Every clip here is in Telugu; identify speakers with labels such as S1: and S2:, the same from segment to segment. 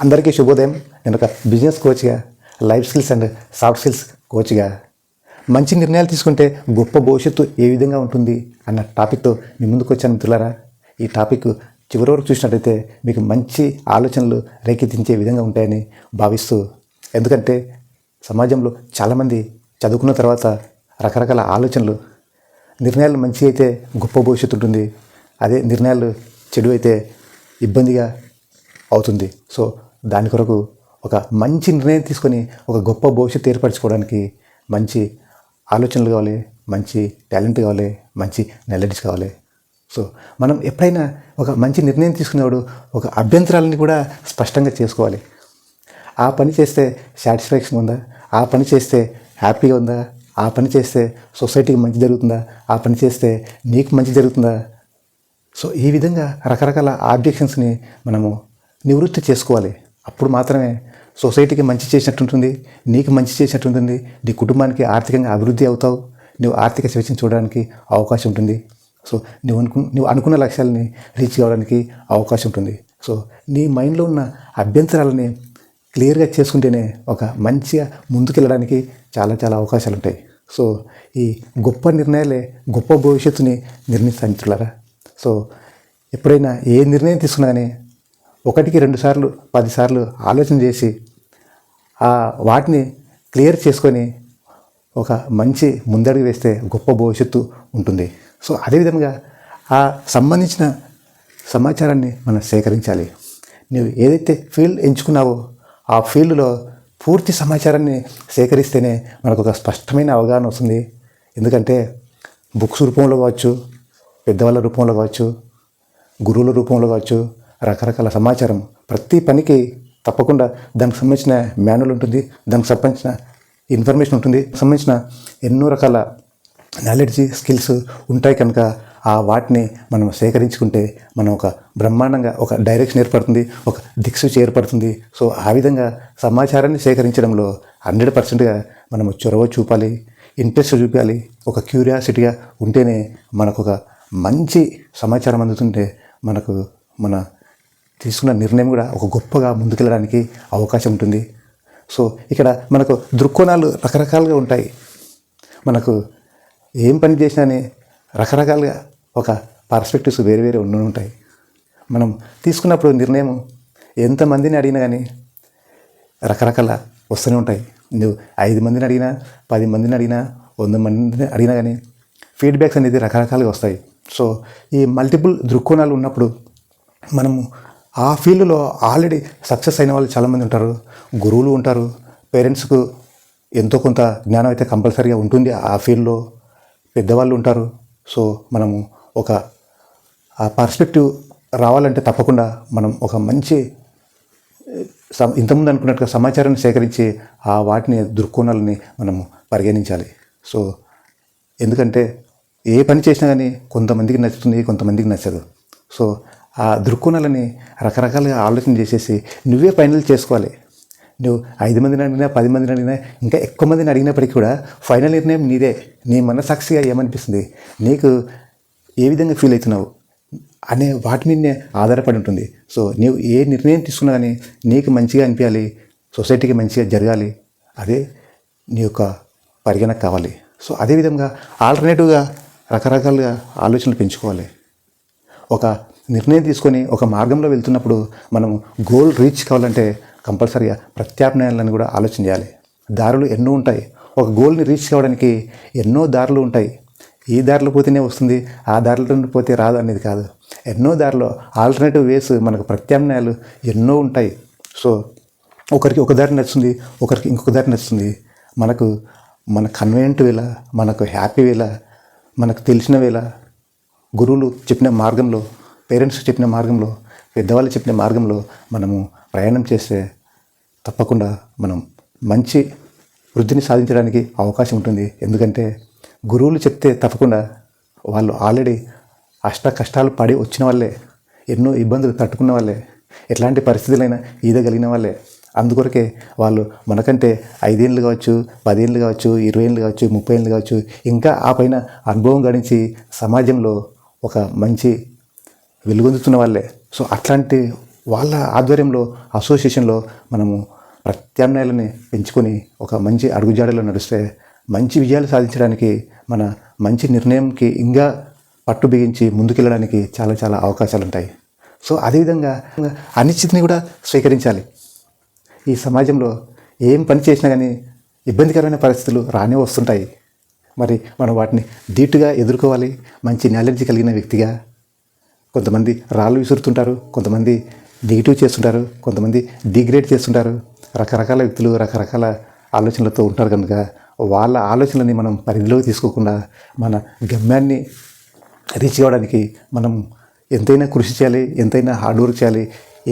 S1: అందరికీ శుభోదయం. నేను ఒక బిజినెస్ కోచ్గా, life skills and soft skills కోచ్గా మంచి నిర్ణయాలు తీసుకుంటే గొప్ప భవిష్యత్తు ఏ విధంగా ఉంటుంది అన్న టాపిక్తో మీ ముందుకు వచ్చాను మిత్రులారా. ఈ టాపిక్ చివరి వరకు చూసినట్టయితే మీకు మంచి ఆలోచనలు రేకెత్తించే విధంగా ఉంటాయని భావిస్తూ, ఎందుకంటే సమాజంలో చాలామంది చదువుకున్న తర్వాత రకరకాల ఆలోచనలు, నిర్ణయాలు మంచి అయితే గొప్ప భవిష్యత్తు ఉంటుంది, అదే నిర్ణయాలు చెడు అయితే ఇబ్బందిగా అవుతుంది. సో దాని కొరకు ఒక మంచి నిర్ణయం తీసుకొని ఒక గొప్ప భవిష్యత్తు ఏర్పరచుకోవడానికి మంచి ఆలోచనలు కావాలి, మంచి టాలెంట్ కావాలి, మంచి నాలెడ్జ్ కావాలి. సో మనం ఎప్పుడైనా ఒక మంచి నిర్ణయం తీసుకునేవాడు ఒక అభ్యంతరాలని కూడా స్పష్టంగా చేసుకోవాలి. ఆ పని చేస్తే సాటిస్ఫాక్షన్ ఉందా, ఆ పని చేస్తే హ్యాపీగా ఉందా, ఆ పని చేస్తే సొసైటీకి మంచి జరుగుతుందా, ఆ పని చేస్తే నీకు మంచి జరుగుతుందా. సో ఈ విధంగా రకరకాల ఆబ్జెక్షన్స్ని మనము నివృత్తి చేసుకోవాలి. అప్పుడు మాత్రమే సొసైటీకి మంచి చేసినట్టు ఉంటుంది, నీకు మంచి చేసినట్టు ఉంటుంది, నీ కుటుంబానికి ఆర్థికంగా అభివృద్ధి అవుతావు, నువ్వు ఆర్థిక స్వేచ్ఛను చూడడానికి అవకాశం ఉంటుంది. సో నువ్వు అనుకున్న లక్ష్యాలని రీచ్ కావడానికి అవకాశం ఉంటుంది. సో నీ మైండ్లో ఉన్న అభ్యంతరాలని క్లియర్గా చేసుకుంటేనే ఒక మంచిగా ముందుకెళ్ళడానికి చాలా చాలా అవకాశాలు ఉంటాయి. సో ఈ గొప్ప నిర్ణయాలే గొప్ప భవిష్యత్తుని నిర్మిస్తాయి మిత్రులారా. సో ఎప్పుడైనా ఏ నిర్ణయం తీసుకున్నా కానీ 1-2 సార్లు 10 సార్లు ఆలోచన చేసి వాటిని క్లియర్ చేసుకొని ఒక మంచి ముందడుగు వేస్తే గొప్ప భవిష్యత్తు ఉంటుంది. సో అదేవిధంగా ఆ సంబంధించిన సమాచారాన్ని మనం సేకరించాలి. నువ్వు ఏదైతే ఫీల్డ్ ఎంచుకున్నావో ఆ ఫీల్డ్లో పూర్తి సమాచారాన్ని సేకరిస్తేనే మనకు ఒక స్పష్టమైన అవగాహన వస్తుంది. ఎందుకంటే బుక్స్ రూపంలో కావచ్చు, పెద్దవాళ్ళ రూపంలో కావచ్చు, గురువుల రూపంలో కావచ్చు, రకరకాల సమాచారం ప్రతి పనికి తప్పకుండా దానికి సంబంధించిన మాన్యువల్ ఉంటుంది, దానికి సంబంధించిన ఇన్ఫర్మేషన్ ఉంటుంది, సంబంధించిన ఎన్నో రకాల నాలెడ్జ్ స్కిల్స్ ఉంటాయి. కనుక వాటిని మనం సేకరించుకుంటే మనం ఒక బ్రహ్మాండంగా ఒక డైరెక్షన్ ఏర్పడుతుంది, ఒక దిక్సూచి ఏర్పడుతుంది. సో ఆ విధంగా సమాచారాన్ని సేకరించడంలో 100%గా మనము చొరవ చూపాలి, ఇంట్రెస్ట్ చూపాలి. ఒక క్యూరియాసిటీగా ఉంటేనే మనకు ఒక మంచి సమాచారం అందుతుంటే మనకు మన తీసుకున్న నిర్ణయం కూడా ఒక గొప్పగా ముందుకెళ్ళడానికి అవకాశం ఉంటుంది. సో ఇక్కడ మనకు దృక్కోణాలు రకరకాలుగా ఉంటాయి. మనకు ఏం పని చేసినా రకరకాలుగా ఒక పర్స్పెక్టివ్స్ వేరే వేరే ఉంటాయి. మనం తీసుకున్నప్పుడు నిర్ణయం ఎంతమందిని అడిగినా కానీ రకరకాల వస్తూనే ఉంటాయి. నువ్వు 5 మందిని అడిగినా, 10 మందిని అడిగినా, 100 మందిని అడిగినా కానీ ఫీడ్బ్యాక్స్ అనేది రకరకాలుగా వస్తాయి. సో ఈ మల్టిపుల్ దృక్కోణాలు ఉన్నప్పుడు మనము ఆ ఫీల్డ్లో ఆల్రెడీ సక్సెస్ అయిన వాళ్ళు చాలామంది ఉంటారు, గురువులు ఉంటారు, పేరెంట్స్కు ఎంతో కొంత జ్ఞానం అయితే కంపల్సరీగా ఉంటుంది ఆ ఫీల్డ్లో, పెద్దవాళ్ళు ఉంటారు. సో మనము ఒక ఆ పర్స్పెక్టివ్ రావాలంటే తప్పకుండా మనం ఒక మంచి ఇంతకుముందు అనుకున్నట్టుగా సమాచారాన్ని సేకరించి వాటిని దృక్కోణాలని మనము పరిగణించాలి. సో ఎందుకంటే ఏ పని చేసినా కానీ కొంతమందికి నచ్చుతుంది, కొంతమందికి నచ్చదు. సో ఆ దృక్కోణాలని రకరకాలుగా ఆలోచన చేసేసి నువ్వే ఫైనల్ చేసుకోవాలి. నువ్వు 5 మందిని అడిగినా, 10 మందిని అడిగినా, ఇంకా ఎక్కువ మందిని అడిగినప్పటికీ కూడా ఫైనల్ నిర్ణయం నీదే. నీ మనసాక్షిగా ఏమనిపిస్తుంది, నీకు ఏ విధంగా ఫీల్ అవుతున్నావు అనే వాటి మీదనే ఆధారపడి ఉంటుంది. సో నీవు ఏ నిర్ణయం తీసుకున్నా కానీ నీకు మంచిగా అనిపించాలి, సొసైటీకి మంచిగా జరగాలి, అదే నీ యొక్క పరిగణన కావాలి. సో అదేవిధంగా ఆల్టర్నేటివ్గా రకరకాలుగా ఆలోచనలు పెంచుకోవాలి. ఒక నిర్ణయం తీసుకొని ఒక మార్గంలో వెళ్తున్నప్పుడు మనం గోల్ రీచ్ కావాలంటే కంపల్సరీగా ప్రత్యామ్నాయాలను కూడా ఆలోచన చేయాలి. దారులు ఎన్నో ఉంటాయి. ఒక గోల్ని రీచ్ కావడానికి ఎన్నో దారులు ఉంటాయి. ఈ దారిలో పోతేనే వస్తుంది, ఆ దారిలో పోతే రాదు అనేది కాదు. ఎన్నో దారిలో ఆల్టర్నేటివ్ వేస్, మనకు ప్రత్యామ్నాయాలు ఎన్నో ఉంటాయి. సో ఒకరికి ఒక దారి నచ్చుతుంది, ఒకరికి ఇంకొక దారి నచ్చుతుంది. మన కన్వీనియంట్ వేళ, మనకు హ్యాపీ వేళ, మనకు తెలిసిన వేళ, గురువులు చెప్పిన మార్గంలో, పేరెంట్స్ చెప్పిన మార్గంలో, పెద్దవాళ్ళు చెప్పిన మార్గంలో మనము ప్రయాణం చేస్తే తప్పకుండా మనం మంచి వృద్ధిని సాధించడానికి అవకాశం ఉంటుంది. ఎందుకంటే గురువులు చెప్తే తప్పకుండా వాళ్ళు ఆల్రెడీ కష్టాలు పడి వచ్చిన వాళ్ళే, ఎన్నో ఇబ్బందులు తట్టుకున్న వాళ్ళే, ఎట్లాంటి పరిస్థితులైనా ఈదగలిగిన వాళ్ళే. అందుకొరకే వాళ్ళు మనకంటే 5 ఏళ్ళు కావచ్చు, 10 ఏళ్ళు కావచ్చు, 20 ఏళ్ళు కావచ్చు, 30 ఏళ్ళు కావచ్చు, ఇంకా ఆ పైన అనుభవం గడించి సమాజంలో ఒక మంచి వెలుగొందుతున్న వాళ్ళే. సో అట్లాంటి వాళ్ళ ఆధ్వర్యంలో అసోసియేషన్లో మనము ప్రత్యామ్నాయాలని పెంచుకొని ఒక మంచి అడుగుజాడలో నడిస్తే మంచి విజయాలు సాధించడానికి మన మంచి నిర్ణయంకి ఇంకా పట్టు బిగించి ముందుకెళ్ళడానికి చాలా చాలా అవకాశాలు ఉంటాయి. సో అదేవిధంగా అనిశ్చితిని కూడా స్వీకరించాలి. ఈ సమాజంలో ఏం పని చేసినా కానీ ఇబ్బందికరమైన పరిస్థితులు రానే వస్తుంటాయి. మరి మనం వాటిని ధీటుగా ఎదుర్కోవాలి. మంచి నాలెడ్జ్ కలిగిన వ్యక్తిగా. కొంతమంది రాళ్ళు విసురుతుంటారు, కొంతమంది నెగిటివ్ చేస్తుంటారు, కొంతమంది డిగ్రేడ్ చేస్తుంటారు. రకరకాల వ్యక్తులు రకరకాల ఆలోచనలతో ఉంటారు కనుక వాళ్ళ ఆలోచనలని మనం పరిధిలోకి తీసుకోకుండా మన గమ్యాన్ని రీచ్ అవ్వడానికి మనం ఎంతైనా కృషి చేయాలి, ఎంతైనా హార్డ్ వర్క్ చేయాలి,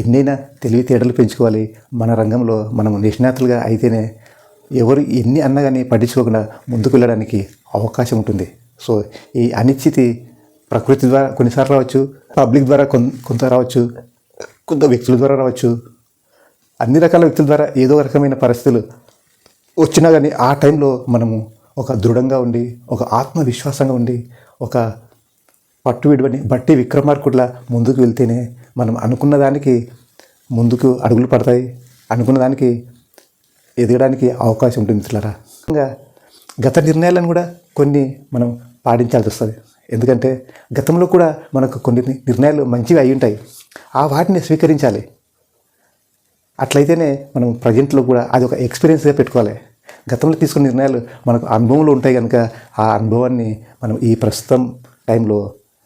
S1: ఎన్నైనా తెలివితేటలు పెంచుకోవాలి. మన రంగంలో మనం నిష్ణాతులుగా అయితేనే ఎవరు ఎన్ని అన్నా కానీ పట్టించుకోకుండా ముందుకు వెళ్ళడానికి అవకాశం ఉంటుంది. సో ఈ అనిశ్చితి ప్రకృతి ద్వారా కొన్నిసార్లు రావచ్చు, పబ్లిక్ ద్వారా కొంత రావచ్చు, కొంత వ్యక్తుల ద్వారా రావచ్చు. అన్ని రకాల వ్యక్తుల ద్వారా ఏదో రకమైన పరిస్థితులు వచ్చినా కానీ ఆ టైంలో మనము ఒక దృఢంగా ఉండి, ఒక ఆత్మవిశ్వాసంగా ఉండి, ఒక పట్టు విడవని బట్టి విక్రమార్కుడిలా ముందుకు వెళ్తేనే మనం అనుకున్న దానికి ముందుకు అడుగులు పడతాయి, అనుకున్న దానికి ఎదగడానికి అవకాశం ఉంటుంది మిత్రులారా. ఇంకా గత నిర్ణయాలను కూడా కొన్ని మనం పాటించాల్సి వస్తుంది. ఎందుకంటే గతంలో కూడా మనకు కొన్ని నిర్ణయాలు మంచివి అయి ఉంటాయి. ఆ వాటిని స్వీకరించాలి. అట్లయితేనే మనం ప్రజెంట్లో కూడా అది ఒక ఎక్స్పీరియన్స్గా పెట్టుకోవాలి. గతంలో తీసుకున్న నిర్ణయాలు మనకు అనుభవంలో ఉంటాయి కనుక ఆ అనుభవాన్ని మనం ఈ ప్రస్తుతం టైంలో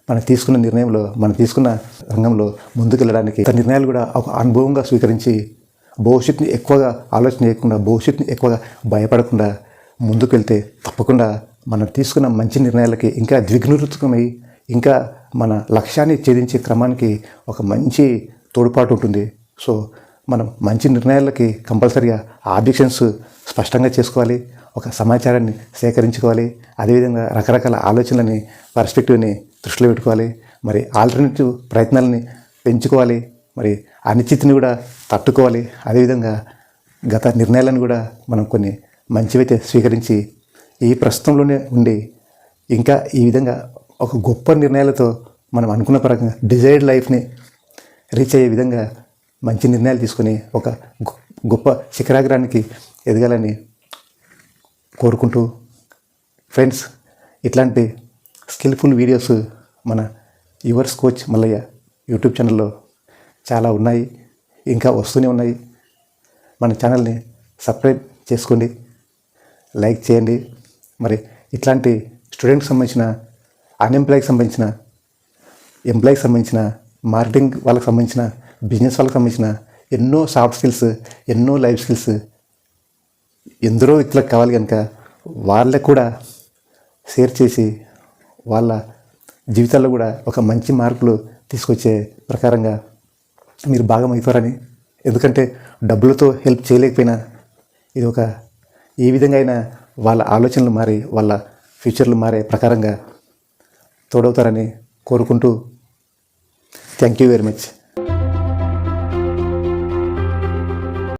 S1: మనం తీసుకున్న నిర్ణయంలో మనం తీసుకున్న రంగంలో ముందుకు వెళ్ళడానికి నిర్ణయాలు కూడా ఒక అనుభవంగా స్వీకరించి భవిష్యత్తుని ఎక్కువగా ఆలోచన చేయకుండా, భవిష్యత్తుని ఎక్కువగా భయపడకుండా ముందుకు వెళ్తే తప్పకుండా మనం తీసుకున్న మంచి నిర్ణయాలకి ఇంకా ద్విగుణీకృతమై ఇంకా మన లక్ష్యాన్ని ఛేదించే క్రమానికి ఒక మంచి తోడ్పాటు ఉంటుంది. సో మనం మంచి నిర్ణయాలకి కంపల్సరీగా ఆబ్జెక్షన్స్ స్పష్టంగా చేసుకోవాలి, ఒక సమాచారాన్ని సేకరించుకోవాలి, అదేవిధంగా రకరకాల ఆలోచనలని పర్స్పెక్టివ్ని దృష్టిలో పెట్టుకోవాలి, మరి ఆల్టర్నేటివ్ ప్రయత్నాలని పెంచుకోవాలి, మరి అనిశ్చితిని కూడా తట్టుకోవాలి. అదేవిధంగా గత నిర్ణయాలను కూడా మనం కొన్ని మంచివైతే స్వీకరించి ఈ ప్రస్తుతంలోనే ఉండి ఇంకా ఈ విధంగా ఒక గొప్ప నిర్ణయాలతో మనం అనుకున్న పరంగా డిజైర్డ్ లైఫ్ని రీచ్ అయ్యే విధంగా మంచి నిర్ణయాలు తీసుకొని ఒక గొప్ప శిఖరాగ్రానికి ఎదగాలని కోరుకుంటూ, ఫ్రెండ్స్, ఇట్లాంటి స్కిల్ఫుల్ వీడియోస్ మన యువర్స్ కోచ్ మల్లయ్య యూట్యూబ్ ఛానల్లో చాలా ఉన్నాయి, ఇంకా వస్తూనే ఉన్నాయి. మన ఛానల్ని సబ్స్క్రైబ్ చేసుకోండి, లైక్ చేయండి. మరి ఇట్లాంటి స్టూడెంట్కి సంబంధించిన, అన్ఎంప్లాయ్కి సంబంధించిన, ఎంప్లాయ్కి సంబంధించిన, మార్కెటింగ్ వాళ్ళకి సంబంధించిన, బిజినెస్ వాళ్ళకి సంబంధించిన ఎన్నో సాఫ్ట్ స్కిల్స్, ఎన్నో లైఫ్ స్కిల్స్ ఎందరో వ్యక్తులకు కావాలి కనుక వాళ్ళకు కూడా షేర్ చేసి వాళ్ళ జీవితాల్లో కూడా ఒక మంచి మార్పులు తీసుకొచ్చే ప్రకారంగా మీరు భాగమవుతారని. ఎందుకంటే డబ్బులతో హెల్ప్ చేయలేకపోయినా ఇది ఒక ఏ విధంగా అయినా వాళ్ళ ఆలోచనలు మారి వాళ్ళ ఫ్యూచర్లు మారే ప్రకారంగా తోడవుతారని కోరుకుంటూ థ్యాంక్ యూ వెరీ మచ్.